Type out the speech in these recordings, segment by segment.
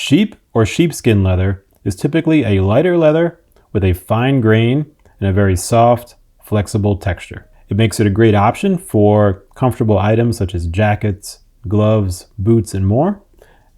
Sheep or sheepskin leather is typically a lighter leather with a fine grain and a very soft, flexible texture. It makes it a great option for comfortable items such as jackets, gloves, boots, and more.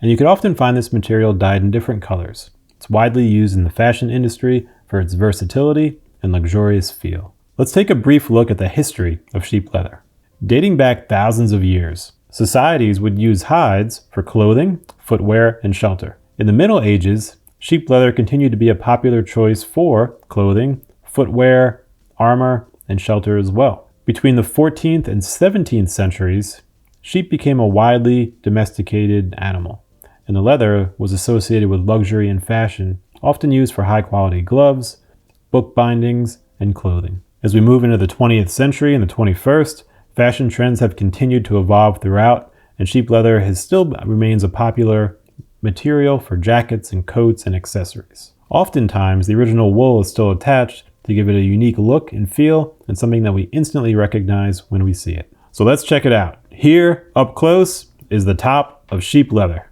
And you can often find this material dyed in different colors. It's widely used in the fashion industry for its versatility and luxurious feel. Let's take a brief look at the history of sheep leather. Dating back thousands of years, societies would use hides for clothing, footwear, and shelter. In the Middle Ages, sheep leather continued to be a popular choice for clothing, footwear, armor, and shelter as well. Between the 14th and 17th centuries, sheep became a widely domesticated animal, and the leather was associated with luxury and fashion, often used for high-quality gloves, book bindings, and clothing. As we move into the 20th century and the 21st, fashion trends have continued to evolve throughout, and sheep leather still remains a popular material for jackets and coats and accessories. Oftentimes, the original wool is still attached to give it a unique look and feel, and something that we instantly recognize when we see it. So let's check it out. Here, up close, is the top of sheep leather.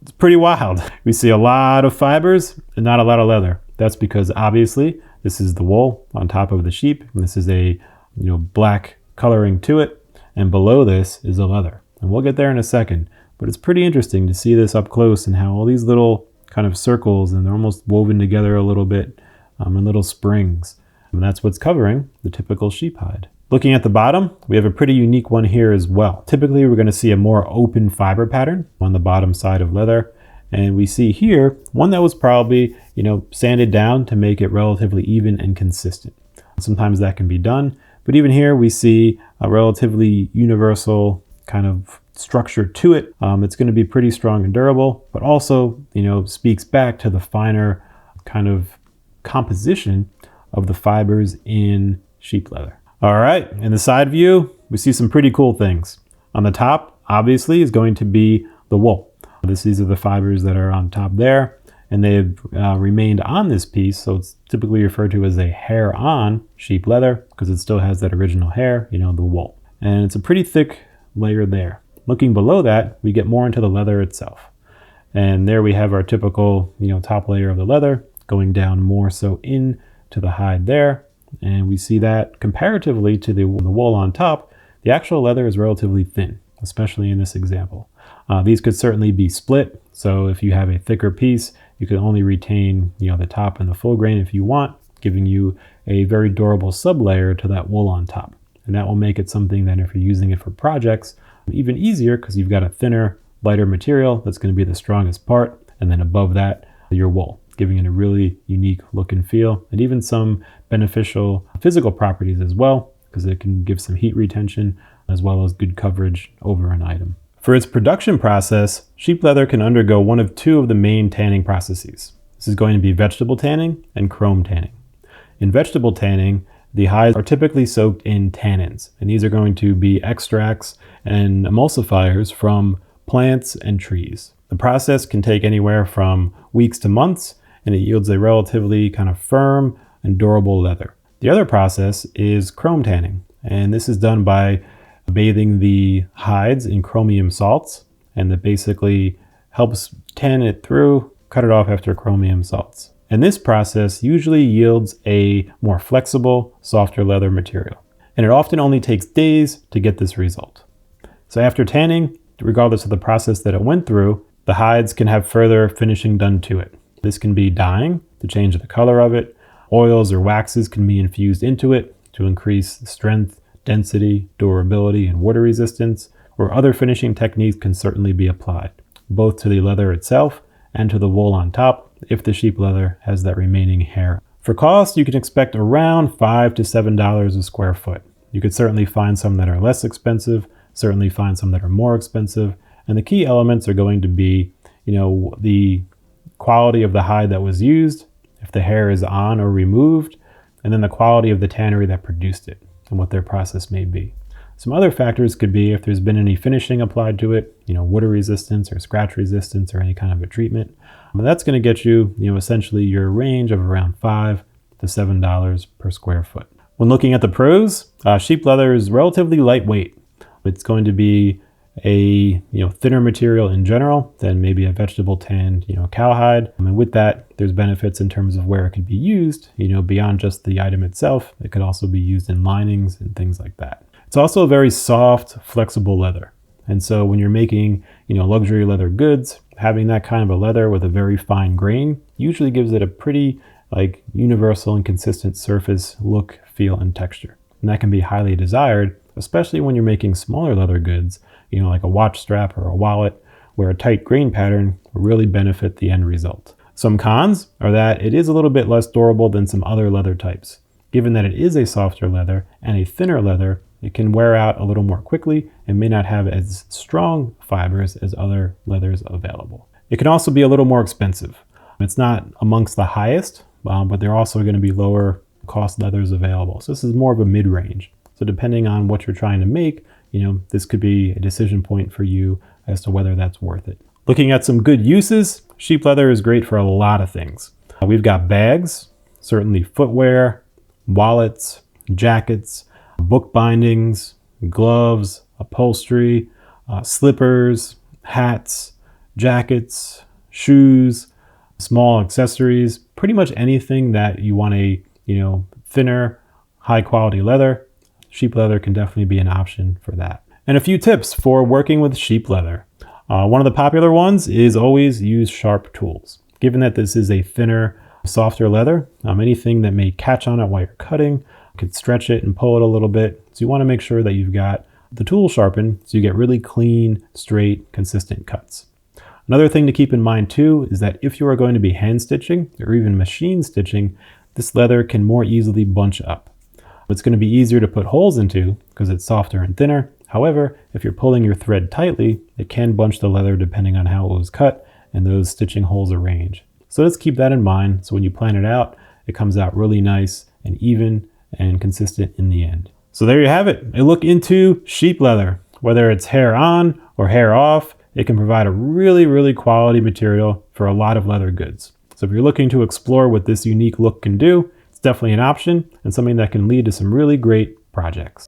It's pretty wild. We see a lot of fibers and not a lot of leather. That's because obviously this is the wool on top of the sheep, and this is a black coloring to it, and below this is the leather. And we'll get there in a second, but it's pretty interesting to see this up close and how all these little kind of circles, and they're almost woven together a little bit, and little springs. And that's what's covering the typical sheep hide. Looking at the bottom, we have a pretty unique one here as well. Typically, we're going to see a more open fiber pattern on the bottom side of leather. And we see here one that was probably, sanded down to make it relatively even and consistent. Sometimes that can be done, but even here we see a relatively universal kind of structure to it. It's going to be pretty strong and durable, but also, speaks back to the finer kind of composition of the fibers in sheep leather. All right, in the side view, we see some pretty cool things. On the top, obviously, is going to be the wool. These are the fibers that are on top there, and they've remained on this piece, so it's typically referred to as a hair-on sheep leather because it still has that original hair, the wool. And it's a pretty thick layer there. Looking below that, we get more into the leather itself. And there we have our typical, top layer of the leather going down more so into the hide there. And we see that comparatively to the wool on top, the actual leather is relatively thin, especially in this example. These could certainly be split. So if you have a thicker piece, you can only retain, the top and the full grain if you want, giving you a very durable sublayer to that wool on top. And that will make it something that if you're using it for projects, even easier because you've got a thinner, lighter material that's going to be the strongest part. And then above that, your wool, giving it a really unique look and feel, and even some beneficial physical properties as well, because it can give some heat retention as well as good coverage over an item. For its production process, sheep leather can undergo one of two of the main tanning processes. This is going to be vegetable tanning and chrome tanning. In vegetable tanning, the hides are typically soaked in tannins, and these are going to be extracts and emulsifiers from plants and trees. The process can take anywhere from weeks to months, and it yields a relatively kind of firm and durable leather. The other process is chrome tanning, and this is done by bathing the hides in chromium salts, and that basically helps tan it through, cut it off after chromium salts. And this process usually yields a more flexible, softer leather material. And it often only takes days to get this result. So after tanning, regardless of the process that it went through, the hides can have further finishing done to it. This can be dyeing to change the color of it. Oils or waxes can be infused into it to increase the strength, density, durability, and water resistance, or other finishing techniques can certainly be applied, both to the leather itself and to the wool on top, if the sheep leather has that remaining hair. For cost, you can expect around $5 to $7 a square foot. You could certainly find some that are less expensive, certainly find some that are more expensive, and the key elements are going to be, the quality of the hide that was used, if the hair is on or removed, and then the quality of the tannery that produced it and what their process may be. Some other factors could be if there's been any finishing applied to it, water resistance or scratch resistance or any kind of a treatment. But that's going to get you, essentially your range of around $5 to $7 per square foot. When looking at the pros, sheep leather is relatively lightweight. It's going to be a thinner material in general than maybe a vegetable tanned cowhide. And with that, there's benefits in terms of where it could be used, beyond just the item itself. It could also be used in linings and things like that. It's also a very soft, flexible leather. And so when you're making luxury leather goods, having that kind of a leather with a very fine grain usually gives it a pretty universal and consistent surface look, feel, and texture. And that can be highly desired, especially when you're making smaller leather goods, like a watch strap or a wallet, where a tight grain pattern will really benefit the end result. Some cons are that it is a little bit less durable than some other leather types. Given that it is a softer leather and a thinner leather, it can wear out a little more quickly and may not have as strong fibers as other leathers available. It can also be a little more expensive. It's not amongst the highest, but there are also going to be lower cost leathers available. So this is more of a mid-range. So depending on what you're trying to make, this could be a decision point for you as to whether that's worth it. Looking at some good uses, sheep leather is great for a lot of things. We've got bags, certainly footwear, wallets, jackets, book bindings, gloves, upholstery, slippers, hats, jackets, shoes, small accessories, pretty much anything that you want a thinner, high quality leather. Sheep leather can definitely be an option for that. And a few tips for working with sheep leather. One of the popular ones is always use sharp tools. Given that this is a thinner, softer leather, anything that may catch on it while you're cutting could stretch it and pull it a little bit. So you want to make sure that you've got the tool sharpened so you get really clean, straight, consistent cuts. Another thing to keep in mind too is that if you are going to be hand stitching or even machine stitching, this leather can more easily bunch up. It's going to be easier to put holes into because it's softer and thinner. However, if you're pulling your thread tightly, it can bunch the leather depending on how it was cut and those stitching holes arrange. So let's keep that in mind. So when you plan it out, it comes out really nice and even and consistent in the end. So there you have it. A look into sheep leather. Whether it's hair on or hair off, it can provide a really, really quality material for a lot of leather goods. So if you're looking to explore what this unique look can do, it's definitely an option and something that can lead to some really great projects.